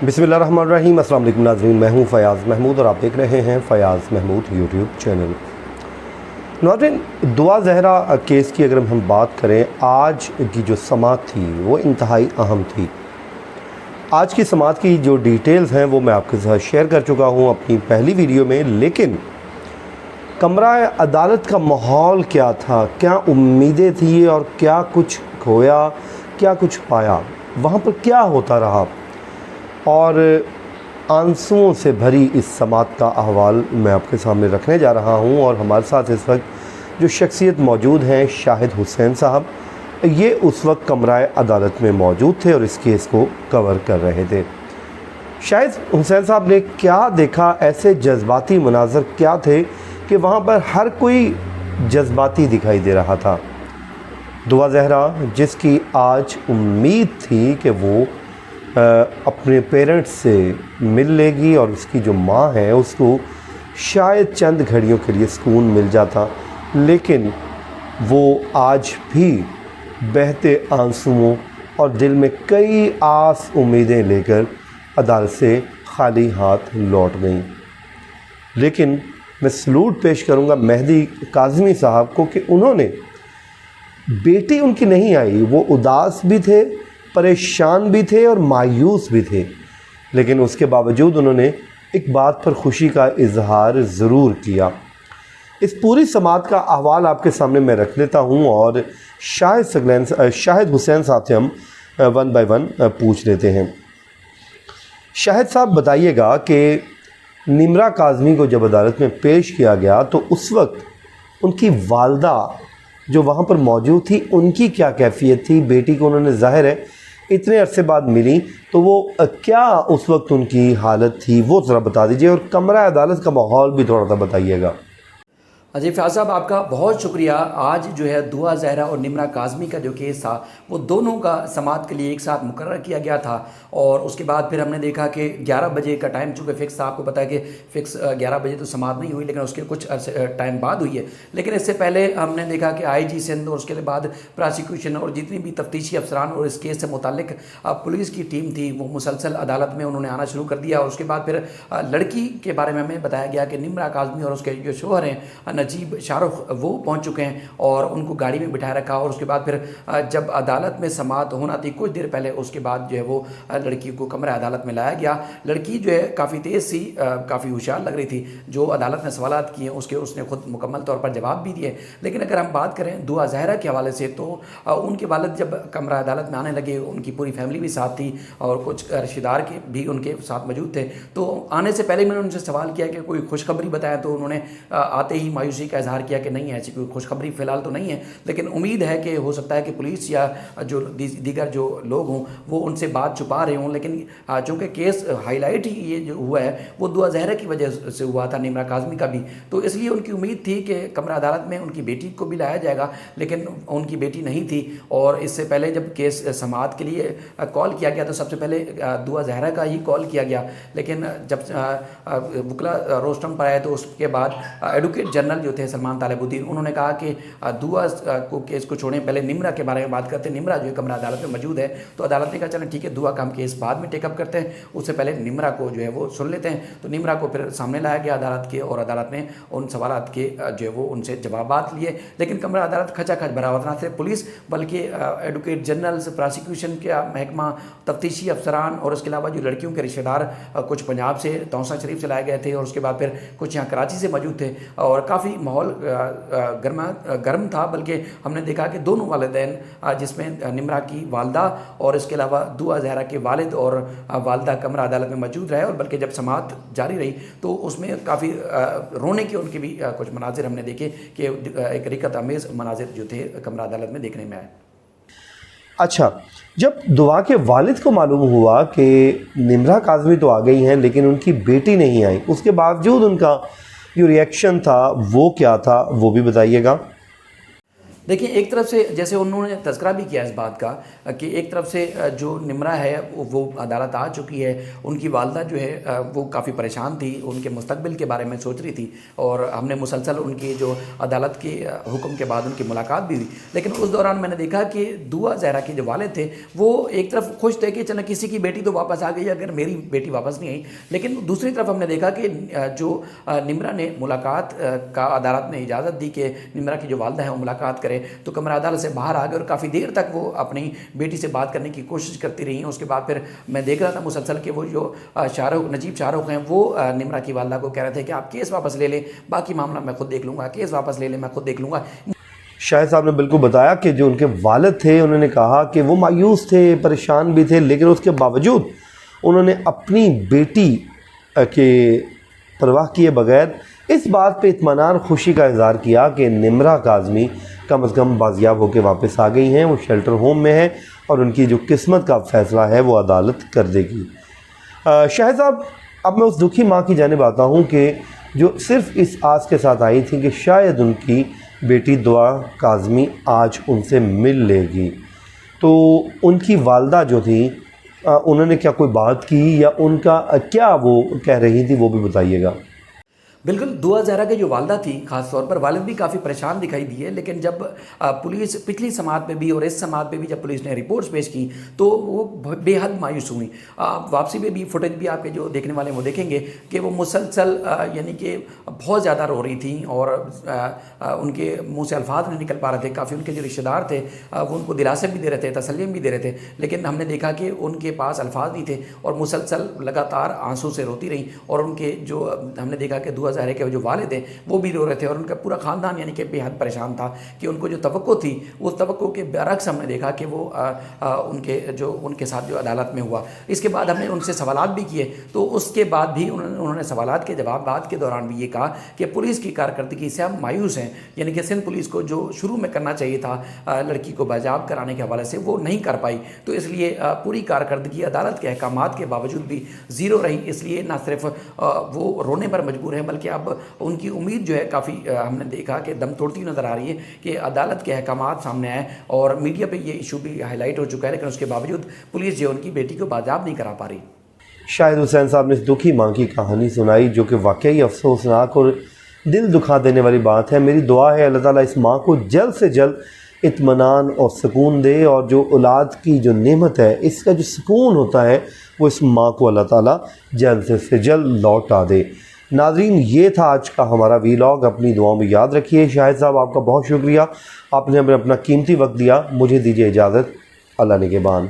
बिस्मिल्लाहिर्रहमानिर्रहीम। अस्सलाम वालेकुम नाज़रीन, मैं हूँ फ़याज़ महमूद और आप देख रहे हैं फ़याज़ महमूद यूट्यूब चैनल। नाज़रीन, दुआ ज़हरा केस की अगर हम बात करें, आज की जो समाअत थी वो इंतहाई अहम थी। आज की समाअत की जो डिटेल्स हैं वो मैं आपके साथ शेयर कर चुका हूँ अपनी पहली वीडियो में, लेकिन कमरा अदालत का माहौल क्या था, क्या उम्मीदें थी और क्या कुछ खोया, क्या कुछ पाया, वहाँ पर क्या होता रहा, और आंसुओं से भरी इस समाअत का अहवाल मैं आपके सामने रखने जा रहा हूं। और हमारे साथ इस वक्त जो शख्सियत मौजूद हैं, शाहिद हुसैन साहब, ये उस वक्त कमराए अदालत में मौजूद थे और इस केस को कवर कर रहे थे। शाहिद हुसैन साहब ने क्या देखा, ऐसे जज्बाती मनाज़र क्या थे कि वहाँ पर हर कोई जज्बाती दिखाई दे रहा था। दुआ ज़हरा, जिसकी आज उम्मीद थी कि वो अपने पेरेंट्स से मिल लेगी और उसकी जो माँ है उसको शायद चंद घड़ियों के लिए सुकून मिल जाता, लेकिन वो आज भी बहते आंसुओं और दिल में कई आस उम्मीदें लेकर अदालत से खाली हाथ लौट गई। लेकिन मैं सलूट पेश करूँगा मेहदी काज़मी साहब को कि उन्होंने, बेटी उनकी नहीं आई, वो उदास भी थे, परेशान भी थे और मायूस भी थे, लेकिन उसके बावजूद उन्होंने एक बात पर खुशी का इजहार ज़रूर किया। इस पूरी समाअत का अहवाल आपके सामने मैं रख लेता हूँ और शाहिद हुसैन साहब से हम वन बाय वन पूछ लेते हैं। शाहिद साहब, बताइएगा कि निम्रा काज़मी को जब अदालत में पेश किया गया तो उस वक्त उनकी वालदा जो वहाँ पर मौजूद थी, उनकी क्या कैफियत थी? बेटी को उन्होंने, ज़ाहिर है इतने अरसे बाद मिली, तो वो क्या उस वक्त उनकी हालत थी, वो ज़रा बता दीजिए, और कमरा अदालत का माहौल भी थोड़ा सा बताइएगा। जी फ़याज़ साहब, आपका बहुत शुक्रिया। आज जो है दुआ ज़हरा और निम्रा काज़मी का जो केस था वो दोनों का समाअत के लिए एक साथ मुकर्रर किया गया था, और उसके बाद फिर हमने देखा कि 11 बजे का टाइम चूँकि फ़िक्स था, आपको पता है कि फ़िक्स 11 बजे तो समाअत नहीं हुई, लेकिन उसके कुछ टाइम बाद हुई है। लेकिन इससे पहले हमने देखा कि IG सिंध और उसके बाद प्रोसिक्यूशन और जितनी भी तफ्तीशी अफसरान और इस केस से मुताल्लिक पुलिस की टीम थी वो मुसलसल अदालत में उन्होंने आना शुरू कर दिया। और उसके बाद फिर लड़की के बारे में हमें बताया गया कि निम्रा काज़मी और उसके जो शोहर हैं नजीब शाहरुख, वो पहुंच चुके हैं और उनको गाड़ी में बिठाए रखा। और उसके बाद फिर जब अदालत में समाअत होना थी कुछ देर पहले, उसके बाद जो है वो लड़की को कमरा अदालत में लाया गया। लड़की जो है काफ़ी तेज़ सी, काफ़ी होशियार लग रही थी। जो अदालत ने सवालात किए उसके उसने खुद मुकम्मल तौर पर जवाब भी दिए। लेकिन अगर हम बात करें दुआ ज़हरा के हवाले से, तो उनके वालिद जब कमरा अदालत में आने लगे, उनकी पूरी फैमिली भी साथ थी और कुछ रिश्तेदार के भी उनके साथ मौजूद थे। तो आने से पहले मैंने उनसे सवाल किया कि कोई खुशखबरी बताया, तो उन्होंने आते ही मायूसी का इजहार किया कि नहीं, ऐसी कोई खुशखबरी फ़िलहाल तो नहीं है, लेकिन उम्मीद है कि हो सकता है कि पुलिस या जो दीगर जो लोग हों वो उनसे बात छुपा रहे हों। लेकिन चूँकि केस हाईलाइट ही ये जो हुआ है वो दुआ ज़हरा की वजह से हुआ था, निम्रा काज़मी का भी, तो इसलिए उनकी उम्मीद थी कि कमरा अदालत में उनकी बेटी को भी लाया जाएगा, लेकिन उनकी बेटी नहीं थी। और इससे पहले जब केस समाअत के लिए कॉल किया गया तो सबसे पहले दुआ ज़हरा का ही कॉल किया गया, लेकिन जब वकला रोस्टम पर आए तो उसके बाद एडवोकेट जनरल जो थे सलमान तालिबुद्दीन, उन्होंने कहा कि दुआ को केस को छोड़ें, पहले निम्रा के बारे में बात करते हैं। निम्रा जो है कमरा अदालत में मौजूद है, तो अदालत ने कहा चलें ठीक है, दुआ का हम केस बाद में टेकअप करते हैं, उससे पहले निम्रा को जो है वो सुन लेते हैं। तो निम्रा को फिर सामने लाया गया अदालत के, और अदालत ने उन सवालात के जो है वो उनसे जवाबात लिए। लेकिन कमरा अदालत खचाखच बराबर ना सिर्फ पुलिस बल्कि एडवोकेट जनरल, प्रोसिक्यूशन का महकमा, तफ्तीशी अफसरान और उसके अलावा जो लड़कियों के रिश्तेदार कुछ पंजाब से, तौसा शरीफ से लाए गए थे, और उसके बाद फिर कुछ यहाँ कराची से मौजूद थे, और काफ़ी माहौल गर्म था। बल्कि हमने देखा कि दोनों वालिदैन, जिसमें निम्रा की वालदा और इसके अलावा दुआ ज़हरा के वालिद और वालदा कमरा अदालत में मौजूद रहे, और बल्कि जब समाअत जारी रही तो उसमें काफ़ी रोने के उनके भी कुछ मनाजिर हमने देखे कि एक रिकत आमेज़ मनाजिर जो थे कमरा अदालत में देखने में आए। अच्छा, जब दुआ के वालिद को मालूम हुआ कि निम्रा काज़मी तो आ गई हैं लेकिन उनकी बेटी नहीं आई, उसके बावजूद उनका जो रिएक्शन था वो क्या था, वो भी बताइएगा। دیکھیں ایک طرف سے جیسے انہوں نے تذکرہ بھی کیا اس بات کا کہ ایک طرف سے جو نمرہ ہے وہ عدالت آ چکی ہے، ان کی والدہ جو ہے وہ کافی پریشان تھی، ان کے مستقبل کے بارے میں سوچ رہی تھی، اور ہم نے مسلسل ان کی جو عدالت کے حکم کے بعد ان کی ملاقات بھی ہوئی، لیکن اس دوران میں نے دیکھا کہ دعا زہرا کے جو والد تھے وہ ایک طرف خوش تھے کہ چلو کسی کی بیٹی تو واپس آ گئی، اگر میری بیٹی واپس نہیں آئی، لیکن دوسری طرف ہم نے دیکھا کہ جو نمرہ نے ملاقات کا عدالت نے اجازت دی کہ نمرہ کی جو والدہ ہے وہ ملاقات کرے، تو کمرہ عدالت سے باہر آ گئے اور کافی دیر تک وہ اپنی بیٹی سے بات کرنے کی کوشش کرتی رہی ہیں۔ اس کے بعد پھر میں دیکھ رہا تھا مسلسل کہ وہ جو نجیب شاہ رخ ہیں وہ نمرہ کی والدہ کو کہہ رہے تھے کہ آپ کیس واپس لے لیں، باقی معاملہ میں خود دیکھ لوں گا، کیس واپس لے لیں، میں خود دیکھ لوں گا۔ شاہد صاحب نے بالکل بتایا کہ جو ان کے والد تھے انہوں نے کہا کہ وہ مایوس تھے، پریشان بھی تھے، لیکن اس کے باوجود انہوں نے اپنی بیٹی کے پرواہ کیے بغیر اس بات پہ اطمینان خوشی کا اظہار کیا کہ نمرہ کاظمی کم از کم بازیاب ہو کے واپس آ گئی ہیں، وہ شیلٹر ہوم میں ہیں اور ان کی جو قسمت کا فیصلہ ہے وہ عدالت کر دے گی۔ شاہد صاحب، اب میں اس دکھی ماں کی جانب آتا ہوں کہ جو صرف اس آس کے ساتھ آئی تھی کہ شاید ان کی بیٹی دعا کاظمی آج ان سے مل لے گی، تو ان کی والدہ جو تھی انہوں نے کیا کوئی بات کی یا ان کا کیا وہ کہہ رہی تھی وہ بھی بتائیے گا۔ بالکل، دعا زہرا کی جو والدہ تھی خاص طور پر، والد بھی کافی پریشان دکھائی دیے، لیکن جب پولیس پچھلی سماعت میں بھی اور اس سماعت میں بھی جب پولیس نے رپورٹس پیش کی تو وہ بے حد مایوس ہوئی۔ واپسی میں بھی فوٹیج بھی آپ کے جو دیکھنے والے وہ دیکھیں گے کہ وہ مسلسل یعنی کہ بہت زیادہ رو رہی تھیں اور ان کے منہ سے الفاظ نہیں نکل پا رہے تھے۔ کافی ان کے جو رشتہ دار تھے وہ ان کو دلاسے بھی دے رہے تھے، تسلی بھی دے رہے تھے، لیکن ہم نے دیکھا کہ ان کے پاس الفاظ نہیں تھے اور مسلسل لگاتار آنسو سے روتی رہیں، اور ان کے جو ہم نے دیکھا کہ دعا زہرا کے جو والد ہیں وہ بھی رو رہے تھے، اور ان کا پورا خاندان یعنی کہ بے حد پریشان تھا کہ ان کو جو توقع تھی اس توقع کے برعکس ہم نے دیکھا کہ وہ ان کے ساتھ جو عدالت میں ہوا۔ اس کے بعد ہم نے ان سے سوالات بھی کیے، تو اس کے بعد بھی انہوں نے سوالات کے جوابات کے دوران بھی یہ کہا کہ پولیس کی کارکردگی سے ہم مایوس ہیں، یعنی کہ سندھ پولیس کو جو شروع میں کرنا چاہیے تھا لڑکی کو بازیاب کرانے کے حوالے سے وہ نہیں کر پائی، تو اس لیے پوری کارکردگی عدالت کے احکامات کے باوجود بھی زیرو رہی۔ اس لیے نہ صرف وہ رونے پر مجبور ہیں بلکہ اب ان کی امید جو ہے کافی ہم نے دیکھا کہ دم توڑتی نظر آ رہی ہے کہ عدالت کے احکامات سامنے آئے، اور میڈیا پہ یہ ایشو بھی ہائی لائٹ ہو چکا ہے، لیکن اس کے باوجود پولیس جو ان کی بیٹی کو بازیاب نہیں کرا پا رہی۔ شاہد حسین صاحب نے اس دکھی ماں کی کہانی سنائی جو کہ واقعی افسوسناک اور دل دکھا دینے والی بات ہے۔ میری دعا ہے اللہ تعالیٰ اس ماں کو جلد سے جلد اطمینان اور سکون دے، اور جو اولاد کی جو نعمت ہے اس کا جو سکون ہوتا ہے وہ اس ماں کو اللہ تعالیٰ جلد سے جلد لوٹا دے۔ ناظرین، یہ تھا آج کا ہمارا ویلاگ، اپنی دعاؤں میں یاد رکھیے۔ شاہد صاحب آپ کا بہت شکریہ، آپ نے ہمیں اپنا قیمتی وقت دیا۔ مجھے دیجیے اجازت، اللہ نگہبان۔